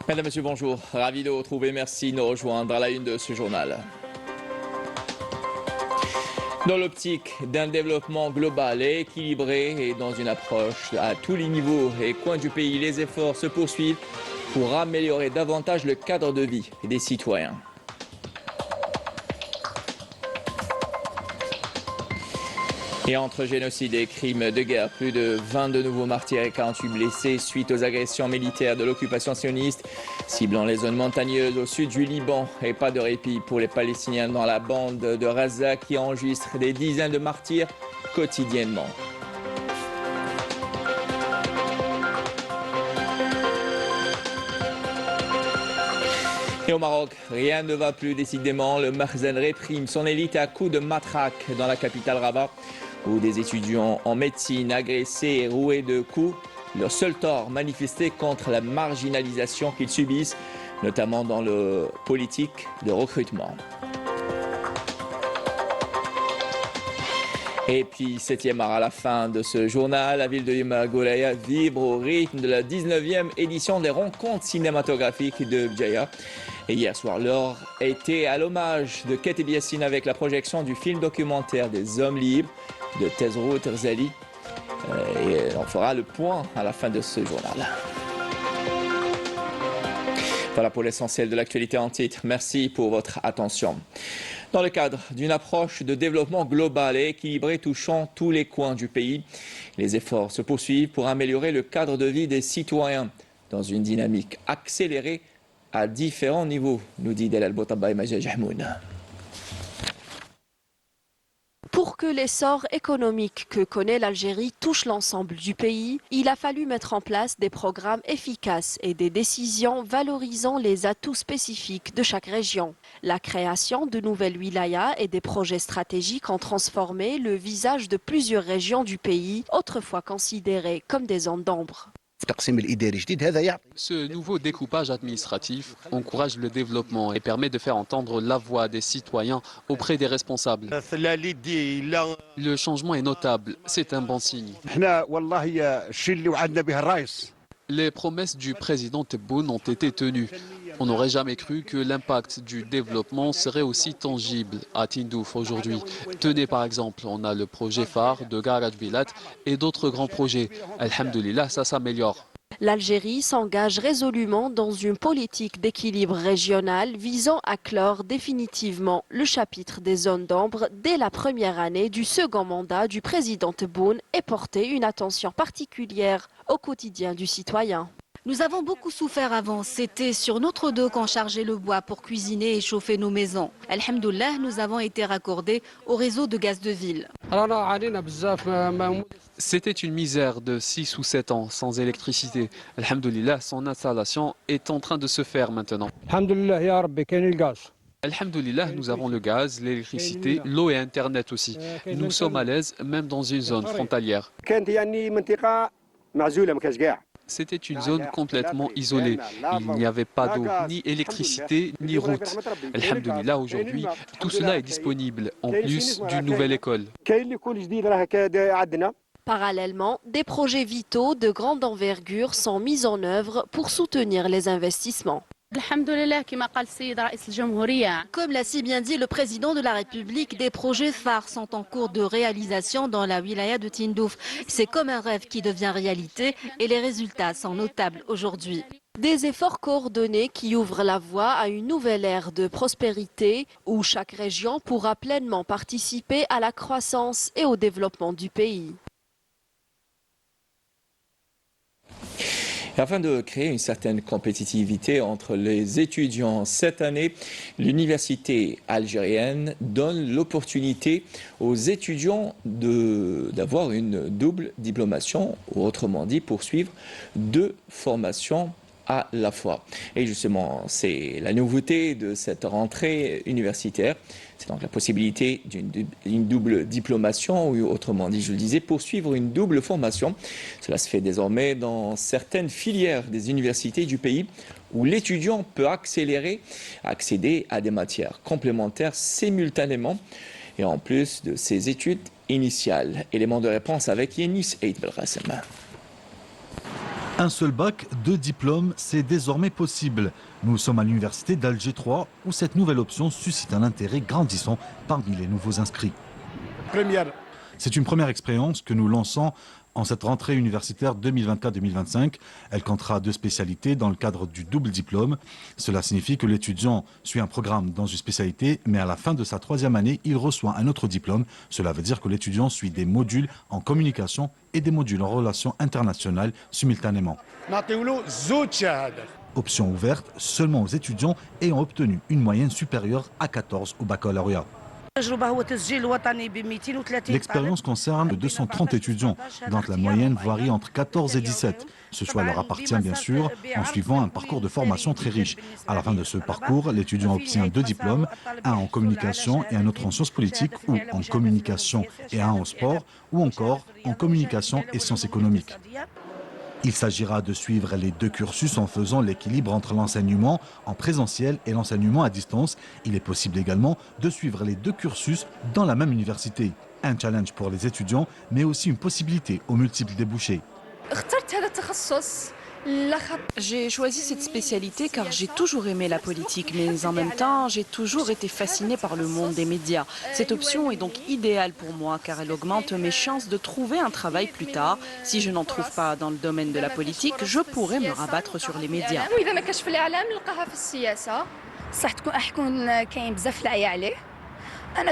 Mesdames, Messieurs, bonjour. Ravi de vous retrouver. Merci de nous rejoindre à la une de ce journal. Dans l'optique d'un développement global et équilibré et dans une approche à tous les niveaux et coins du pays, les efforts se poursuivent pour améliorer davantage le cadre de vie des citoyens. Et entre génocide et crimes de guerre, plus de 22 nouveaux martyrs et 48 blessés suite aux agressions militaires de l'occupation sioniste, ciblant les zones montagneuses au sud du Liban. Et pas de répit pour les Palestiniens dans la bande de Raza qui enregistre des dizaines de martyrs quotidiennement. Et au Maroc, rien ne va plus décidément. Le Makhzen réprime son élite à coups de matraque dans la capitale Rabat, où des étudiants en médecine agressés et roués de coups. Leur seul tort, manifester contre la marginalisation qu'ils subissent, notamment dans le politique de recrutement. Et puis, 7e art à la fin de ce journal, la ville de Yemagolaya vibre au rythme de la 19e édition des rencontres cinématographiques de Bjaya. Et hier soir, l'heure était à l'hommage de Keteb Yassine avec la projection du film documentaire des Hommes libres de Tezrou Terzali. Et on fera le point à la fin de ce journal. Voilà pour l'essentiel de l'actualité en titre. Merci pour votre attention. Dans le cadre d'une approche de développement global et équilibré touchant tous les coins du pays, les efforts se poursuivent pour améliorer le cadre de vie des citoyens dans une dynamique accélérée à différents niveaux, nous dit Delal Boutaba et Majid Jahmoun. Pour que l'essor économique que connaît l'Algérie touche l'ensemble du pays, il a fallu mettre en place des programmes efficaces et des décisions valorisant les atouts spécifiques de chaque région. La création de nouvelles wilayas et des projets stratégiques ont transformé le visage de plusieurs régions du pays, autrefois considérées comme des zones d'ombre. Ce nouveau découpage administratif encourage le développement et permet de faire entendre la voix des citoyens auprès des responsables. Le changement est notable, c'est un bon signe. Les promesses du président Tebboune ont été tenues. On n'aurait jamais cru que l'impact du développement serait aussi tangible à Tindouf aujourd'hui. Tenez par exemple, on a le projet phare de Garaj Bilat et d'autres grands projets. Alhamdulillah, ça s'améliore. L'Algérie s'engage résolument dans une politique d'équilibre régional visant à clore définitivement le chapitre des zones d'ombre dès la première année du second mandat du président Tebboune et porter une attention particulière au quotidien du citoyen. Nous avons beaucoup souffert avant. C'était sur notre dos qu'on chargeait le bois pour cuisiner et chauffer nos maisons. Alhamdoulilah, nous avons été raccordés au réseau de gaz de ville. C'était une misère de 6 ou 7 ans sans électricité. Alhamdulillah, son installation est en train de se faire maintenant. Alhamdulillah, nous avons le gaz, l'électricité, l'eau et Internet aussi. Nous sommes à l'aise, même dans une zone frontalière. C'était une zone complètement isolée. Il n'y avait pas d'eau, ni électricité, ni route. Alhamdulillah, aujourd'hui, tout cela est disponible, en plus d'une nouvelle école. Parallèlement, des projets vitaux de grande envergure sont mis en œuvre pour soutenir les investissements. Comme l'a si bien dit le président de la République, des projets phares sont en cours de réalisation dans la wilaya de Tindouf. C'est comme un rêve qui devient réalité et les résultats sont notables aujourd'hui. Des efforts coordonnés qui ouvrent la voie à une nouvelle ère de prospérité où chaque région pourra pleinement participer à la croissance et au développement du pays. Afin de créer une certaine compétitivité entre les étudiants cette année, l'université algérienne donne l'opportunité aux étudiants d'avoir une double diplomation, ou autrement dit poursuivre 2 formations à la fois. Et justement, c'est la nouveauté de cette rentrée universitaire. C'est donc la possibilité d'une double diplomation, ou autrement dit, je le disais, poursuivre une double formation. Cela se fait désormais dans certaines filières des universités du pays où l'étudiant peut accéder à des matières complémentaires simultanément et en plus de ses études initiales. Élément de réponse avec Yanis Eid Belghasem. Un seul bac, 2 diplômes, c'est désormais possible. Nous sommes à l'université d'Alger 3 où cette nouvelle option suscite un intérêt grandissant parmi les nouveaux inscrits. C'est une première expérience que nous lançons en cette rentrée universitaire 2024-2025. Elle comptera 2 spécialités dans le cadre du double diplôme. Cela signifie que l'étudiant suit un programme dans une spécialité, mais à la fin de sa 3e année, il reçoit un autre diplôme. Cela veut dire que l'étudiant suit des modules en communication et des modules en relations internationales simultanément. Option ouverte seulement aux étudiants ayant obtenu une moyenne supérieure à 14 au baccalauréat. L'expérience concerne 230 étudiants, dont la moyenne varie entre 14 et 17. Ce choix leur appartient bien sûr en suivant un parcours de formation très riche. À la fin de ce parcours, l'étudiant obtient 2 diplômes, un en communication et un autre en sciences politiques, ou en communication et un en sport, ou encore en communication et sciences économiques. Il s'agira de suivre les 2 cursus en faisant l'équilibre entre l'enseignement en présentiel et l'enseignement à distance. Il est possible également de suivre les 2 cursus dans la même université. Un challenge pour les étudiants, mais aussi une possibilité aux multiples débouchés. J'ai choisi cette spécialité car j'ai toujours aimé la politique, mais en même temps, j'ai toujours été fascinée par le monde des médias. Cette option est donc idéale pour moi car elle augmente mes chances de trouver un travail plus tard. Si je n'en trouve pas dans le domaine de la politique, je pourrais me rabattre sur les médias.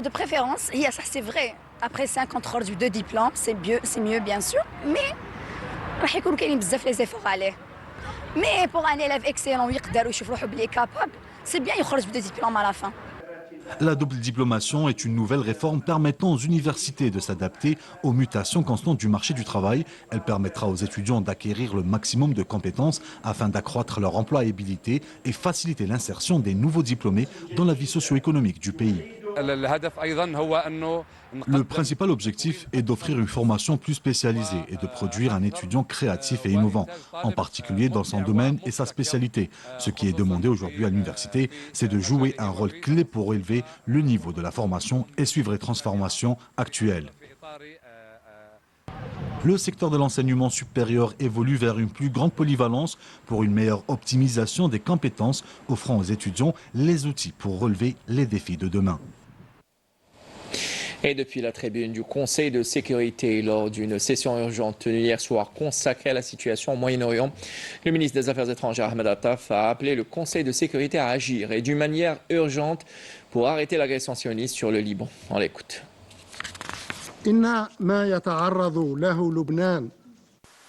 De préférence, c'est vrai. Après 50 heures du 2 diplômes, c'est mieux bien sûr, mais راح يكونوا كاينين بزاف لي زيفور عليه. Mais pour un élève excellent يقدر ويشوف روحه بلي capable, c'est bien يخرج ب2 diplômes à la fin. La double diplomation est une nouvelle réforme permettant aux universités de s'adapter aux mutations constantes du marché du travail. Elle permettra aux étudiants d'acquérir le maximum de compétences afin d'accroître leur employabilité et faciliter l'insertion des nouveaux diplômés dans la vie socio-économique du pays. Le principal objectif est d'offrir une formation plus spécialisée et de produire un étudiant créatif et innovant, en particulier dans son domaine et sa spécialité. Ce qui est demandé aujourd'hui à l'université, c'est de jouer un rôle clé pour élever le niveau de la formation et suivre les transformations actuelles. Le secteur de l'enseignement supérieur évolue vers une plus grande polyvalence pour une meilleure optimisation des compétences, offrant aux étudiants les outils pour relever les défis de demain. Et depuis la tribune du Conseil de sécurité, lors d'une session urgente tenue hier soir consacrée à la situation au Moyen-Orient, le ministre des Affaires étrangères Ahmed Attaf a appelé le Conseil de sécurité à agir et d'une manière urgente pour arrêter l'agression sioniste sur le Liban. On l'écoute.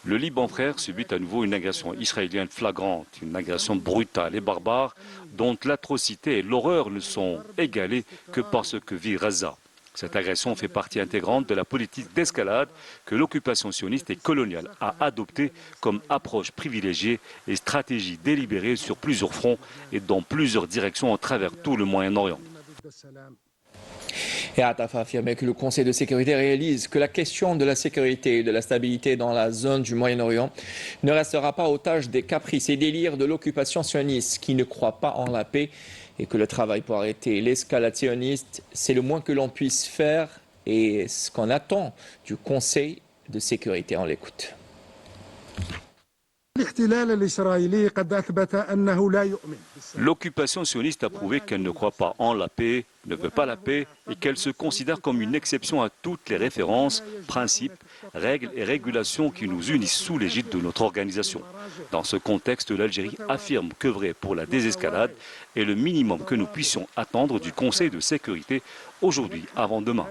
Le Liban, frère, subit à nouveau une agression israélienne flagrante, une agression brutale et barbare dont l'atrocité et l'horreur ne sont égalées que par ce que vit Gaza. Cette agression fait partie intégrante de la politique d'escalade que l'occupation sioniste et coloniale a adoptée comme approche privilégiée et stratégie délibérée sur plusieurs fronts et dans plusieurs directions à travers tout le Moyen-Orient. Et Attaf a affirmé que le Conseil de sécurité réalise que la question de la sécurité et de la stabilité dans la zone du Moyen-Orient ne restera pas otage des caprices et délires de l'occupation sioniste qui ne croit pas en la paix et que le travail pour arrêter l'escalade sioniste, c'est le moins que l'on puisse faire et ce qu'on attend du Conseil de sécurité. On l'écoute. L'occupation sioniste a prouvé qu'elle ne croit pas en la paix, ne veut pas la paix et qu'elle se considère comme une exception à toutes les références, principes, règles et régulations qui nous unissent sous l'égide de notre organisation. Dans ce contexte, l'Algérie affirme qu'œuvrer pour la désescalade est le minimum que nous puissions attendre du Conseil de sécurité aujourd'hui avant demain.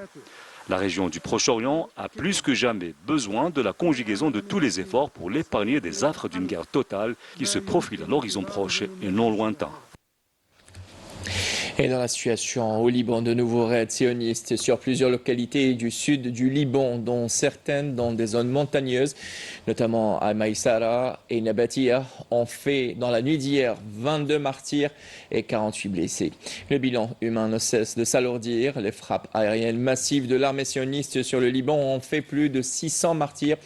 La région du Proche-Orient a plus que jamais besoin de la conjugaison de tous les efforts pour l'épargner des affres d'une guerre totale qui se profile à l'horizon proche et non lointain. Et dans la situation au Liban, de nouveaux raids sionistes sur plusieurs localités du sud du Liban, dont certaines dans des zones montagneuses, notamment à Maïsara et Nabatia, ont fait dans la nuit d'hier 22 martyrs et 48 blessés. Le bilan humain ne cesse de s'alourdir. Les frappes aériennes massives de l'armée sioniste sur le Liban ont fait plus de 600 martyrs,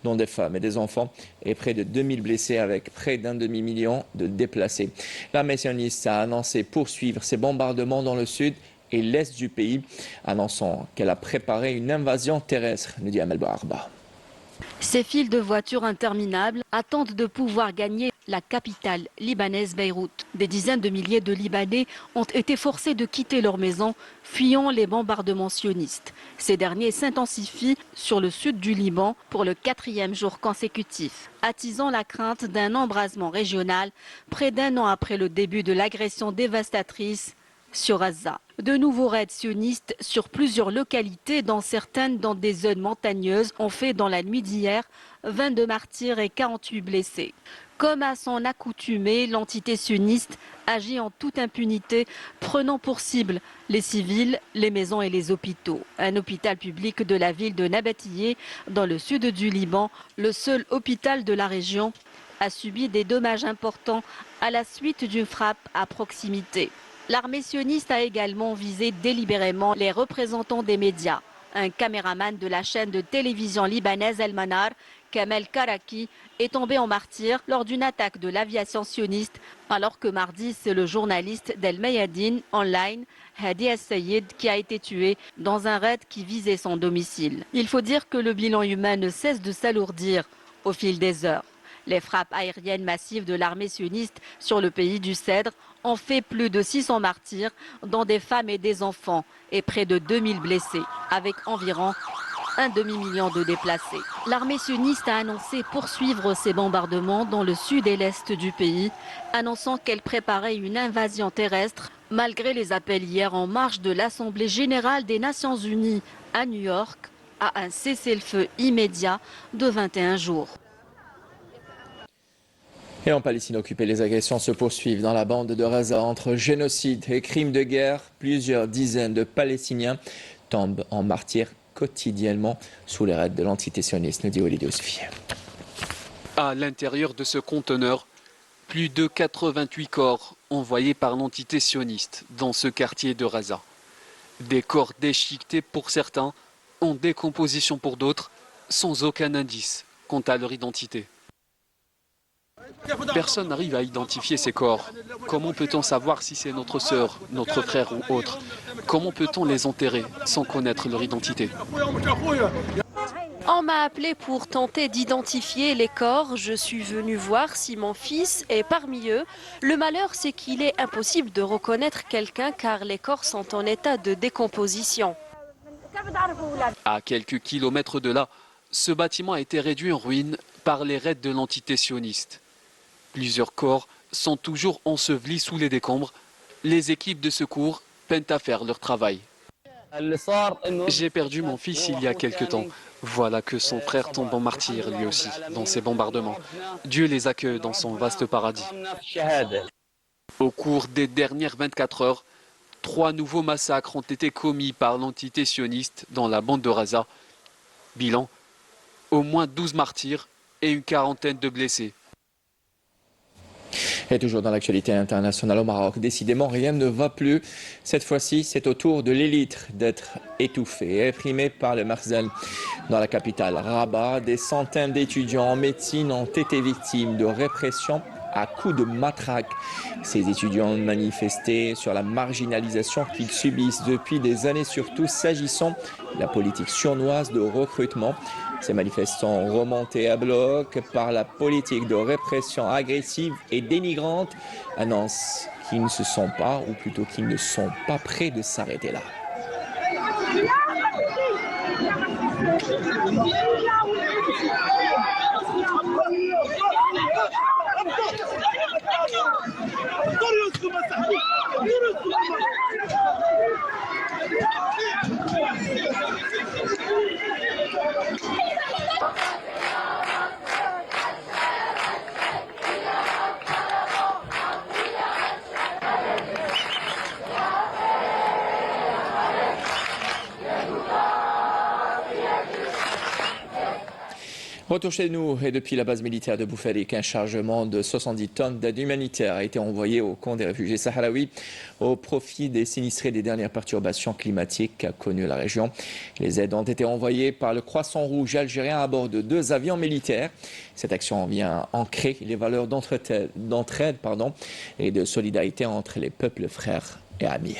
dont des femmes et des enfants, et près de 2000 blessés avec près d'un demi-million de déplacés. L'armée sioniste a annoncé poursuivre ses bombardements dans le sud et l'est du pays, annonçant qu'elle a préparé une invasion terrestre, nous dit Amel Barba. Ces files de voitures interminables attendent de pouvoir gagner la capitale libanaise Beyrouth. Des dizaines de milliers de Libanais ont été forcés de quitter leur maison, fuyant les bombardements sionistes. Ces derniers s'intensifient sur le sud du Liban pour le 4e jour consécutif, attisant la crainte d'un embrasement régional près d'un an après le début de l'agression dévastatrice sur Gaza. De nouveaux raids sionistes sur plusieurs localités, dont certaines dans des zones montagneuses, ont fait dans la nuit d'hier 22 martyrs et 48 blessés. Comme à son accoutumée, l'entité sioniste agit en toute impunité, prenant pour cible les civils, les maisons et les hôpitaux. Un hôpital public de la ville de Nabatiyeh, dans le sud du Liban, le seul hôpital de la région, a subi des dommages importants à la suite d'une frappe à proximité. L'armée sioniste a également visé délibérément les représentants des médias. Un caméraman de la chaîne de télévision libanaise El Manar, Kamel Karaki, est tombé en martyr lors d'une attaque de l'aviation sioniste, alors que mardi, c'est le journaliste d'El Mayadin Online, Hadi El-Sayed, qui a été tué dans un raid qui visait son domicile. Il faut dire que le bilan humain ne cesse de s'alourdir au fil des heures. Les frappes aériennes massives de l'armée sioniste sur le pays du Cèdre ont fait plus de 600 martyrs, dont des femmes et des enfants, et près de 2000 blessés, avec environ un demi-million de déplacés. L'armée sioniste a annoncé poursuivre ses bombardements dans le sud et l'est du pays, annonçant qu'elle préparait une invasion terrestre, malgré les appels hier en marge de l'Assemblée générale des Nations unies à New York à un cessez-le-feu immédiat de 21 jours. Et en Palestine occupée, les agressions se poursuivent dans la bande de Gaza. Entre génocide et crimes de guerre, plusieurs dizaines de Palestiniens tombent en martyrs quotidiennement sous les raids de l'entité sioniste, nous dit Olivier Yousfi. À l'intérieur de ce conteneur, plus de 88 corps envoyés par l'entité sioniste dans ce quartier de Gaza. Des corps déchiquetés pour certains, en décomposition pour d'autres, sans aucun indice quant à leur identité. Personne n'arrive à identifier ces corps. Comment peut-on savoir si c'est notre sœur, notre frère ou autre? Comment peut-on les enterrer sans connaître leur identité? On m'a appelé pour tenter d'identifier les corps. Je suis venu voir si mon fils est parmi eux. Le malheur, c'est qu'il est impossible de reconnaître quelqu'un car les corps sont en état de décomposition. À quelques kilomètres de là, ce bâtiment a été réduit en ruine par les raids de l'entité sioniste. Plusieurs corps sont toujours ensevelis sous les décombres. Les équipes de secours peinent à faire leur travail. J'ai perdu mon fils il y a quelque temps. Voilà que son frère tombe en martyr lui aussi dans ces bombardements. Dieu les accueille dans son vaste paradis. Au cours des dernières 24 heures, 3 nouveaux massacres ont été commis par l'entité sioniste dans la bande de Gaza. Bilan, au moins 12 martyrs et une quarantaine de blessés. Et toujours dans l'actualité internationale au Maroc, décidément rien ne va plus. Cette fois-ci, c'est au tour de l'élite d'être étouffée et réprimée par le Marzel. Dans la capitale, Rabat, des centaines d'étudiants en médecine ont été victimes de répression à coups de matraque. Ces étudiants ont manifesté sur la marginalisation qu'ils subissent depuis des années, surtout s'agissant de la politique sournoise de recrutement. Ces manifestants remontés à bloc par la politique de répression agressive et dénigrante annoncent qu'ils ne se sont pas, ou plutôt qu'ils ne sont pas prêts de s'arrêter là. Retour chez nous et depuis la base militaire de Boufarik, un chargement de 70 tonnes d'aide humanitaire a été envoyé au camp des réfugiés sahraouis au profit des sinistrés des dernières perturbations climatiques qu'a connues la région. Les aides ont été envoyées par le Croissant Rouge algérien à bord de 2 avions militaires. Cette action vient ancrer les valeurs d'entraide et de solidarité entre les peuples frères et amis.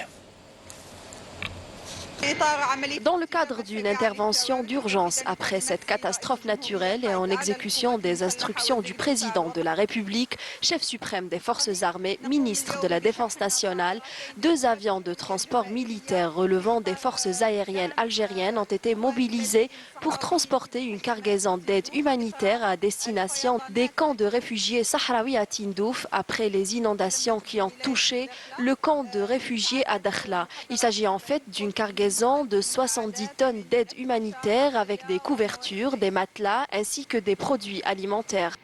Dans le cadre d'une intervention d'urgence après cette catastrophe naturelle et en exécution des instructions du président de la République, chef suprême des forces armées, ministre de la Défense nationale, 2 avions de transport militaire relevant des forces aériennes algériennes ont été mobilisés pour transporter une cargaison d'aide humanitaire à destination des camps de réfugiés sahraouis à Tindouf après les inondations qui ont touché le camp de réfugiés à Dakhla. Il s'agit en fait d'une cargaison de 70 tonnes d'aide humanitaire avec des couvertures, des matelas ainsi que des produits alimentaires.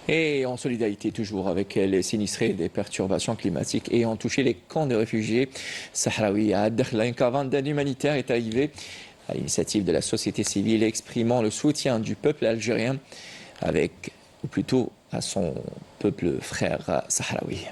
Et en solidarité toujours avec les sinistrés des perturbations climatiques ayant touché les camps de réfugiés sahraouis à Dakhla, une caravane d'aide humanitaire est arrivée à l'initiative de la société civile exprimant le soutien du peuple algérien ou plutôt à son peuple frère sahraoui.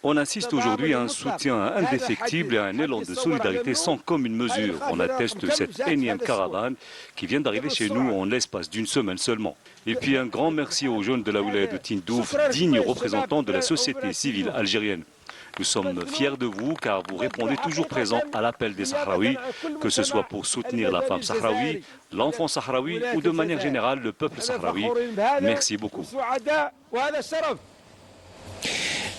On assiste aujourd'hui à un soutien indéfectible et à un élan de solidarité sans commune mesure. On atteste cette énième caravane qui vient d'arriver chez nous en l'espace d'une semaine seulement. Et puis un grand merci aux jeunes de la wilaya de Tindouf, dignes représentants de la société civile algérienne. Nous sommes fiers de vous car vous répondez toujours présent à l'appel des Sahraouis, que ce soit pour soutenir la femme sahraoui, l'enfant sahraoui ou de manière générale le peuple sahraoui. Merci beaucoup.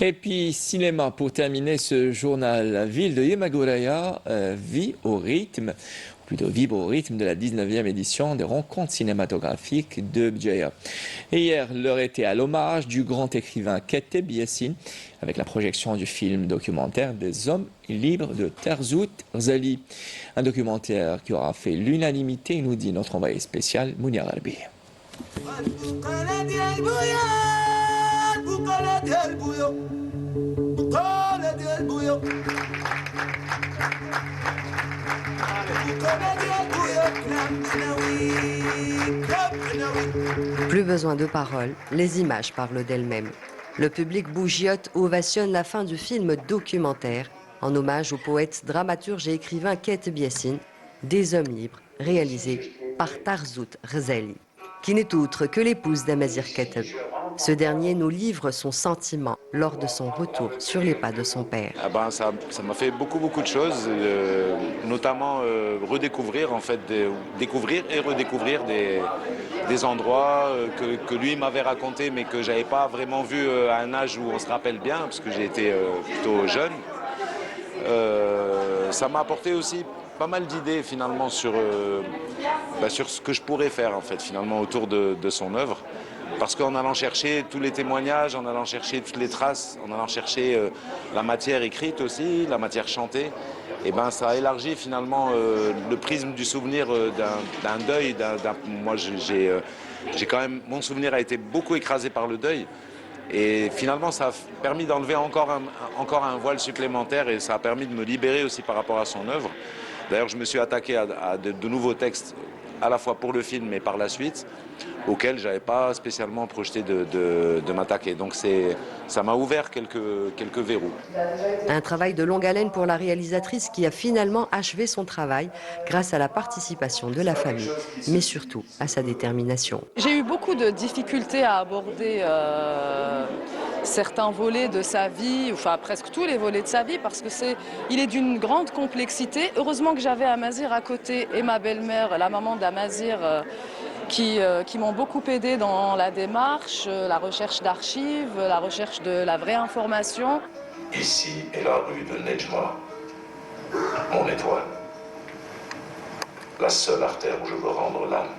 Et puis cinéma pour terminer ce journal. La ville de Yemagoraya vibre au rythme de la 19e édition des rencontres cinématographiques de Bdjaya. Et hier, l'heure était à l'hommage du grand écrivain Kateb Yassine avec la projection du film documentaire des hommes libres de Tarzout Rzali. Un documentaire qui aura fait l'unanimité, nous dit notre envoyé spécial Mounir Arbi. Plus besoin de paroles, les images parlent d'elles-mêmes. Le public bougiote ovationne la fin du film documentaire en hommage au poète, dramaturge et écrivain Kateb Yassine, Des hommes libres, réalisé par Tarzout Rzali, qui n'est autre que l'épouse d'Amazir Kateb. Ce dernier nous livre son sentiment lors de son retour sur les pas de son père. Ça m'a fait beaucoup de choses, notamment redécouvrir, découvrir et redécouvrir des endroits que lui m'avait racontés mais que j'avais pas vraiment vu à un âge où on se rappelle bien, parce que j'ai été plutôt jeune. Ça m'a apporté aussi pas mal d'idées finalement sur ce que je pourrais faire en fait finalement autour de son œuvre. Parce qu'en allant chercher tous les témoignages, en allant chercher toutes les traces, en allant chercher la matière écrite aussi, la matière chantée, et ça a élargi finalement le prisme du souvenir d'un deuil. Moi, j'ai quand même, mon souvenir a été beaucoup écrasé par le deuil. Et finalement, ça a permis d'enlever encore un voile supplémentaire et ça a permis de me libérer aussi par rapport à son œuvre. D'ailleurs, je me suis attaqué à de nouveaux textes, à la fois pour le film et par la suite, auxquels je n'avais pas spécialement projeté de m'attaquer. Donc ça m'a ouvert quelques verrous. Un travail de longue haleine pour la réalisatrice qui a finalement achevé son travail grâce à la participation de la famille, mais surtout à sa détermination. J'ai eu beaucoup de difficultés à aborder certains volets de sa vie, enfin presque tous les volets de sa vie, parce que il est d'une grande complexité. Heureusement que j'avais Amazir à côté et ma belle-mère, la maman d'Amazir, qui m'ont beaucoup aidé dans la démarche, la recherche d'archives, la recherche de la vraie information. Ici est la rue de Nedjma, mon étoile. La seule artère où je veux rendre l'âme.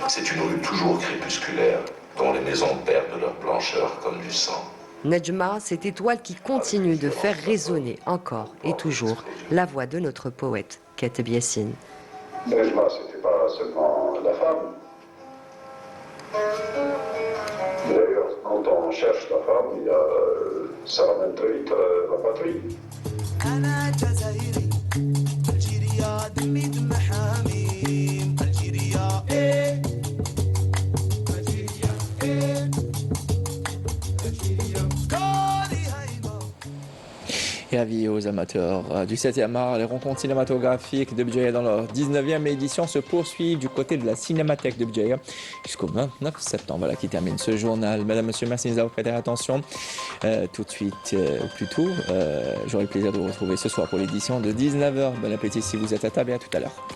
C'est une rue toujours crépusculaire, dont les maisons perdent leur blancheur comme du sang. Nedjma, cette étoile qui continue de faire résonner encore et toujours la voix de notre poète, Kateb Yassine. Nedjma, c'était pas seulement la femme. D'ailleurs, quand on cherche la femme, ça ramène très vite la patrie. Et avis aux aux amateurs du 7e art. Les rencontres cinématographiques de Béjaïa dans leur 19e édition se poursuivent du côté de la Cinémathèque de Béjaïa jusqu'au 29 septembre. Voilà qui termine ce journal. Mesdames, Messieurs, merci de nous avoir prêté attention. Tout de suite, plutôt, j'aurai le plaisir de vous retrouver ce soir pour l'édition de 19h. Bon appétit si vous êtes à table et à tout à l'heure.